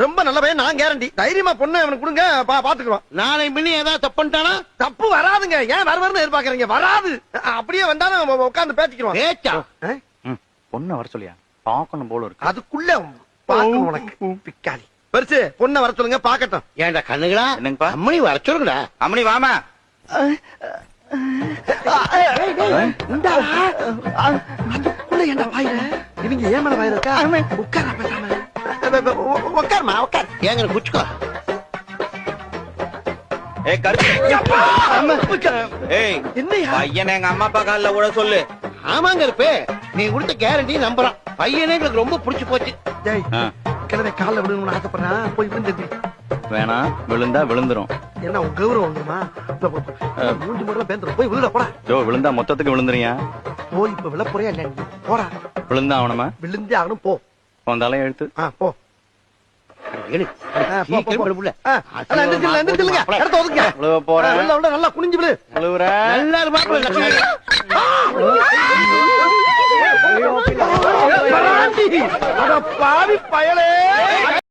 ரொம்ப நல்ல பையன், நான் கேரண்டி. தைரியமா பொண்ணு அவனுக்கு கொடுங்க, பாத்துக்குறோம். நாளை பின்னி ஏதாவது தப்பு பண்ணிட்டானா? தப்பு வராதுங்க. ஏன் வருவாருன்னு எதிர்பார்க்கறீங்க? வராது. அப்படியே வந்தாலும் உட்கார்ந்து பேசிக்கிறோம். பேச்சா? பொண்ணு வர சொல்லியா? பாக்கணும் போல இருக்கு. அதுக்குள்ள பாக்கணும் உனக்கு பிக்காளி. பெருசு பொண்ணை வர சொல்லுங்க, பாக்கட்டும். ஏன்டா கண்ணுங்களா? என்னங்கப்பா? அம்மனி வர சொல்லுங்கடா. அம்மனி வாமா. அதுக்குள்ள என்ன பாயிர? இவங்க ஏன் மேல பாயிர இருக்கா? உட்கார பேசாம. உட்காருமா, உட்கார். ஏங்க குச்சுக்கோ. ஏய் கருப்பு. ஏய் என்னையா? பையனை எங்க அம்மா அப்பா கால்ல கூட சொல்லு. ஆமாங்க இருப்பே, நீ கொடுத்த கேரண்டி நம்புறான். பையனே எங்களுக்கு ரொம்ப பிடிச்சு போச்சு. டேய், கிழமை காலில் விழுங்கணும்னு ஆசைப்படுறான், போய் விழுந்து. வேணாம், விழுந்தா விழுந்துரும். என்ன உன் கௌரவம் ஒண்ணுமா? மூஞ்சி முறையில பேந்துரும். போய் விழுட போடா. ஜோ விழுந்தா மொத்தத்துக்கு விழுந்துறியா? போய் இப்ப விழ போறியா இல்ல? போடா. விழுந்தா அவனமா? விழுந்தே ஆகணும், போ. உன் தலை எழுத்து. போ. நல்லா குனிஞ்சு விழு. நல்லா பாவி பயலே.